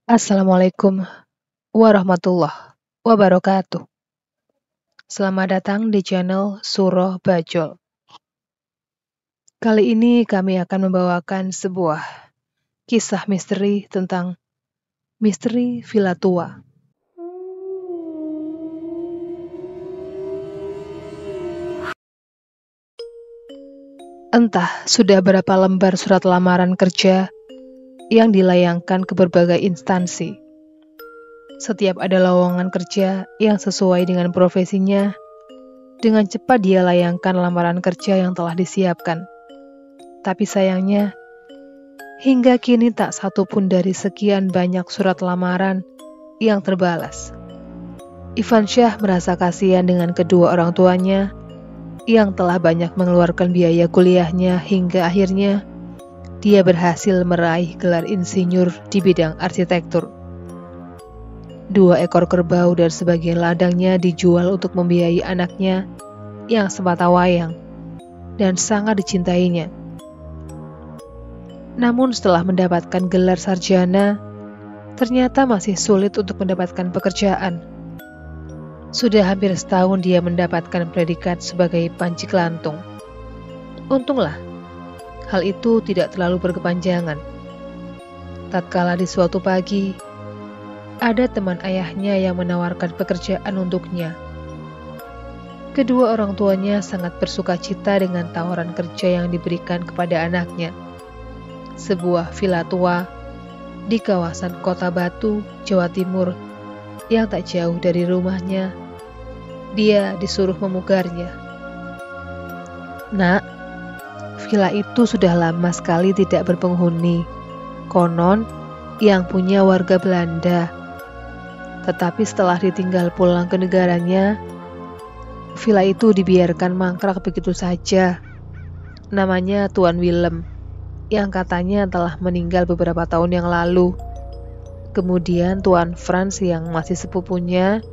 Assalamualaikum warahmatullahi wabarakatuh. Selamat datang di channel Surah Bajul. Kali ini kami akan membawakan sebuah kisah misteri tentang misteri Villa Tua. Entah sudah berapa lembar surat lamaran kerja yang dilayangkan ke berbagai instansi. Setiap ada lowongan kerja yang sesuai dengan profesinya, dengan cepat dia layangkan lamaran kerja yang telah disiapkan. Tapi sayangnya, hingga kini tak satu pun dari sekian banyak surat lamaran yang terbalas. Ivansyah merasa kasihan dengan kedua orang tuanya yang telah banyak mengeluarkan biaya kuliahnya hingga akhirnya dia berhasil meraih gelar insinyur di bidang arsitektur. 2 ekor kerbau dan sebagian ladangnya dijual untuk membiayai anaknya yang sematawayang dan sangat dicintainya. Namun setelah mendapatkan gelar sarjana, ternyata masih sulit untuk mendapatkan pekerjaan. Sudah hampir setahun dia mendapatkan predikat sebagai panci kelantung. Untunglah, hal itu tidak terlalu berkepanjangan. Tatkala di suatu pagi, ada teman ayahnya yang menawarkan pekerjaan untuknya. Kedua orang tuanya sangat bersukacita dengan tawaran kerja yang diberikan kepada anaknya. Sebuah villa tua di kawasan Kota Batu, Jawa Timur, yang tak jauh dari rumahnya. Dia disuruh memugarnya. "Nak, villa itu sudah lama sekali tidak berpenghuni. Konon yang punya warga Belanda. Tetapi setelah ditinggal pulang ke negaranya, villa itu dibiarkan mangkrak begitu saja. Namanya Tuan Willem, yang katanya telah meninggal beberapa tahun yang lalu. Kemudian Tuan Frans yang masih sepupunya,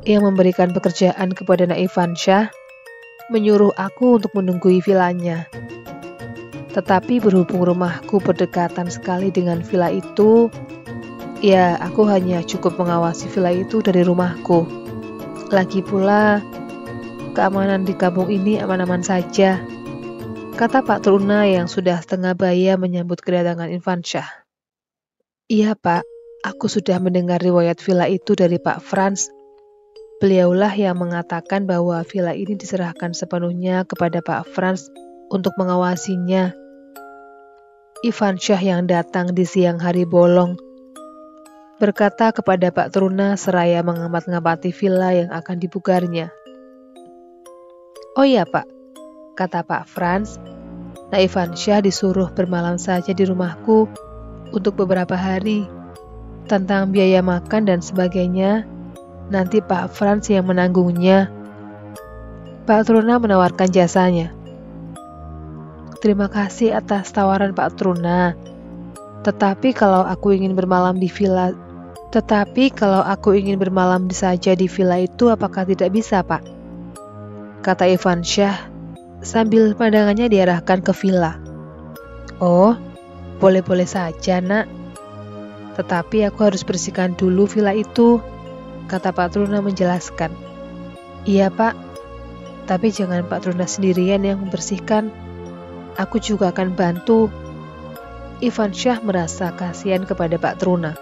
yang memberikan pekerjaan kepada Nak Ivansyah, menyuruh aku untuk menunggui villanya. Tetapi berhubung rumahku berdekatan sekali dengan villa itu, ya, aku hanya cukup mengawasi villa itu dari rumahku. Lagi pula, keamanan di kampung ini aman-aman saja," kata Pak Truna yang sudah setengah baya menyambut kedatangan Ivansyah. "Iya Pak, aku sudah mendengar riwayat villa itu dari Pak Frans. Beliaulah yang mengatakan bahwa villa ini diserahkan sepenuhnya kepada Pak Frans untuk mengawasinya." Ivansyah yang datang di siang hari bolong berkata kepada Pak Truna seraya mengamati villa yang akan dipugarnya. "Oh iya Pak," kata Pak Frans, "Nak Ivansyah disuruh bermalam saja di rumahku untuk beberapa hari. Tentang biaya makan dan sebagainya, nanti Pak Frans yang menanggungnya." Pak Truna menawarkan jasanya. "Terima kasih atas tawaran Pak Truna. Tetapi kalau aku ingin bermalam saja di villa itu, apakah tidak bisa, Pak?" kata Ivansyah sambil pandangannya diarahkan ke villa. "Oh, boleh-boleh saja, Nak. Tetapi aku harus bersihkan dulu villa itu," kata Pak Truna menjelaskan. "Iya, Pak. Tapi jangan Pak Truna sendirian yang membersihkan. Aku juga akan bantu." Ivansyah merasa kasihan kepada Pak Truna.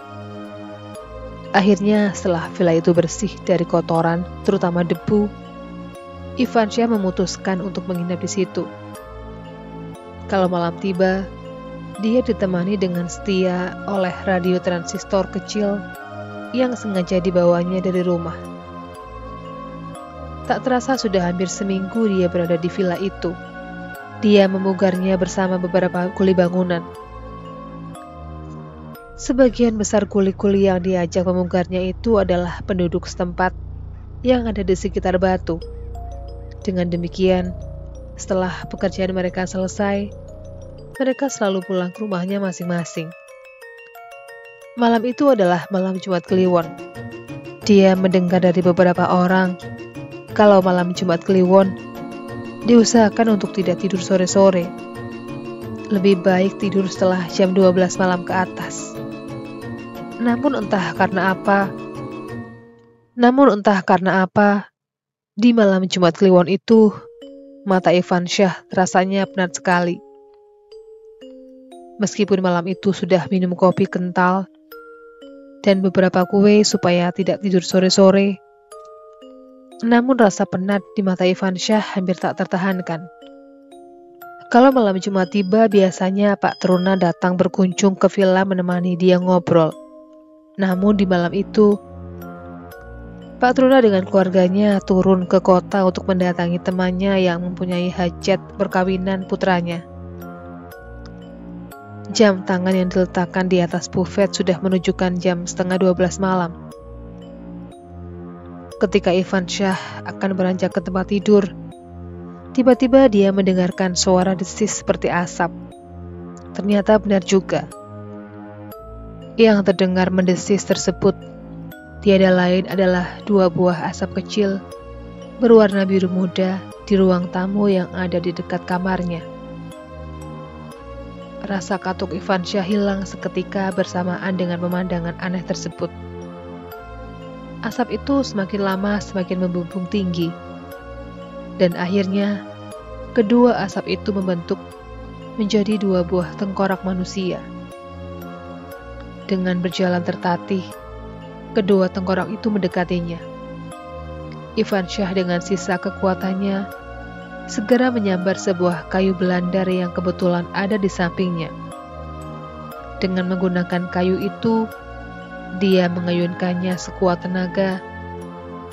Akhirnya setelah villa itu bersih dari kotoran, terutama debu, Ivansyah memutuskan untuk menginap di situ. Kalau malam tiba, dia ditemani dengan setia oleh radio transistor kecil yang sengaja dibawanya dari rumah. Tak terasa sudah hampir seminggu dia berada di villa itu. Dia memugarnya bersama beberapa kuli bangunan. Sebagian besar kuli-kuli yang diajak memugarnya itu adalah penduduk setempat yang ada di sekitar Batu. Dengan demikian, setelah pekerjaan mereka selesai, mereka selalu pulang ke rumahnya masing-masing. Malam itu adalah malam Jumat Kliwon. Dia mendengar dari beberapa orang kalau malam Jumat Kliwon diusahakan untuk tidak tidur sore-sore. Lebih baik tidur setelah jam 12 malam ke atas. Namun entah karena apa, di malam Jumat Kliwon itu, mata Irfansyah rasanya penat sekali. Meskipun malam itu sudah minum kopi kental dan beberapa kue supaya tidak tidur sore-sore, namun rasa penat di mata Irfansyah hampir tak tertahankan. Kalau malam Jumat tiba, biasanya Pak Teruna datang berkunjung ke villa menemani dia ngobrol. Namun di malam itu, Pak Teruna dengan keluarganya turun ke kota untuk mendatangi temannya yang mempunyai hajat perkawinan putranya. Jam tangan yang diletakkan di atas buffet sudah menunjukkan jam 11:30 malam. Ketika Irfansyah akan beranjak ke tempat tidur, tiba-tiba dia mendengarkan suara desis seperti asap. Ternyata benar juga. Yang terdengar mendesis tersebut tiada lain adalah 2 buah asap kecil berwarna biru muda di ruang tamu yang ada di dekat kamarnya. Rasa katuk Irfansyah hilang seketika bersamaan dengan pemandangan aneh tersebut. Asap itu semakin lama semakin membumbung tinggi. Dan akhirnya, kedua asap itu membentuk menjadi 2 buah tengkorak manusia. Dengan berjalan tertatih, kedua tengkorak itu mendekatinya. Irfansyah dengan sisa kekuatannya segera menyambar sebuah kayu belandar yang kebetulan ada di sampingnya. Dengan menggunakan kayu itu, dia mengayunkannya sekuat tenaga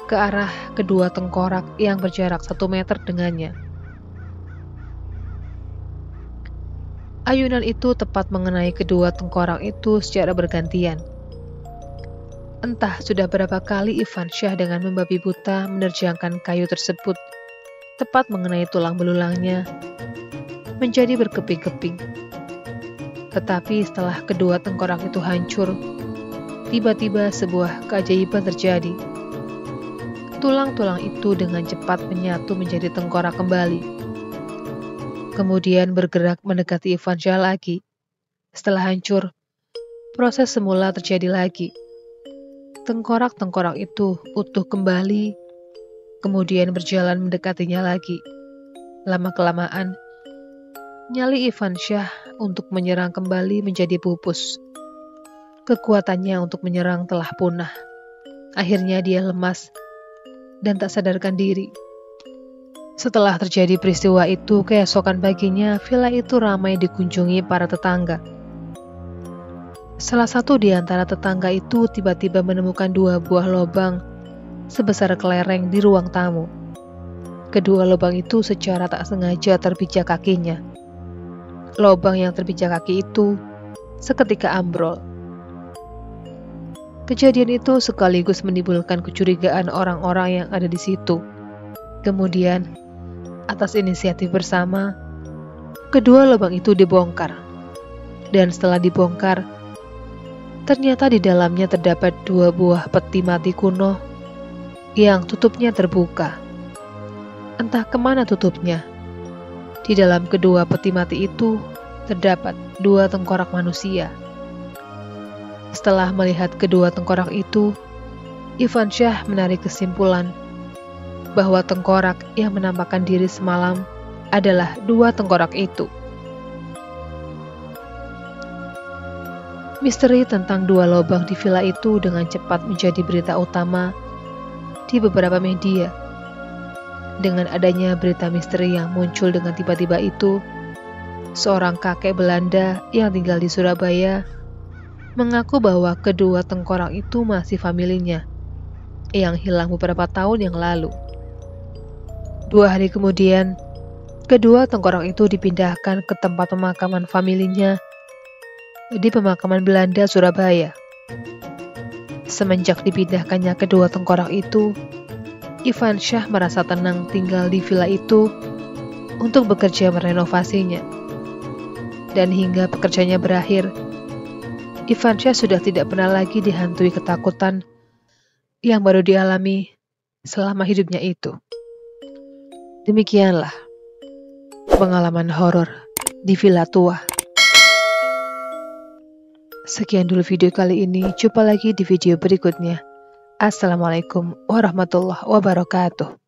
ke arah kedua tengkorak yang berjarak 1 meter dengannya. Ayunan itu tepat mengenai kedua tengkorak itu secara bergantian. Entah sudah berapa kali Irfansyah dengan membabi buta menerjangkan kayu tersebut tepat mengenai tulang belulangnya, menjadi berkeping-keping. Tetapi setelah kedua tengkorak itu hancur, tiba-tiba sebuah keajaiban terjadi. Tulang-tulang itu dengan cepat menyatu menjadi tengkorak kembali. Kemudian bergerak mendekati Irfansyah lagi. Setelah hancur, proses semula terjadi lagi. Tengkorak-tengkorak itu utuh kembali, kemudian berjalan mendekatinya lagi. Lama-kelamaan, nyali Irfansyah untuk menyerang kembali menjadi pupus. Kekuatannya untuk menyerang telah punah. Akhirnya dia lemas dan tak sadarkan diri. Setelah terjadi peristiwa itu, keesokan paginya villa itu ramai dikunjungi para tetangga. Salah satu di antara tetangga itu tiba-tiba menemukan 2 buah lubang sebesar kelereng di ruang tamu. Kedua lubang itu secara tak sengaja terpijak kakinya. Lubang yang terpijak kaki itu seketika ambrol. Kejadian itu sekaligus menimbulkan kecurigaan orang-orang yang ada di situ. Kemudian, atas inisiatif bersama, kedua lubang itu dibongkar. Dan setelah dibongkar, ternyata di dalamnya terdapat 2 buah peti mati kuno yang tutupnya terbuka. Entah kemana tutupnya. Di dalam kedua peti mati itu terdapat 2 tengkorak manusia. Setelah melihat kedua tengkorak itu, Irfansyah menarik kesimpulan bahwa tengkorak yang menampakkan diri semalam adalah 2 tengkorak itu. Misteri tentang 2 lubang di villa itu dengan cepat menjadi berita utama di beberapa media. Dengan adanya berita misteri yang muncul dengan tiba-tiba itu, seorang kakek Belanda yang tinggal di Surabaya mengaku bahwa kedua tengkorak itu masih familinya yang hilang beberapa tahun yang lalu. 2 hari kemudian, kedua tengkorak itu dipindahkan ke tempat pemakaman familinya di pemakaman Belanda Surabaya. Semenjak dipindahkannya kedua tengkorak itu, Irfansyah merasa tenang tinggal di villa itu untuk bekerja merenovasinya. Dan hingga pekerjaannya berakhir, Irfansyah sudah tidak pernah lagi dihantui ketakutan yang baru dialami selama hidupnya itu. Demikianlah pengalaman horor di villa tua. Sekian dulu video kali ini, jumpa lagi di video berikutnya. Assalamualaikum warahmatullahi wabarakatuh.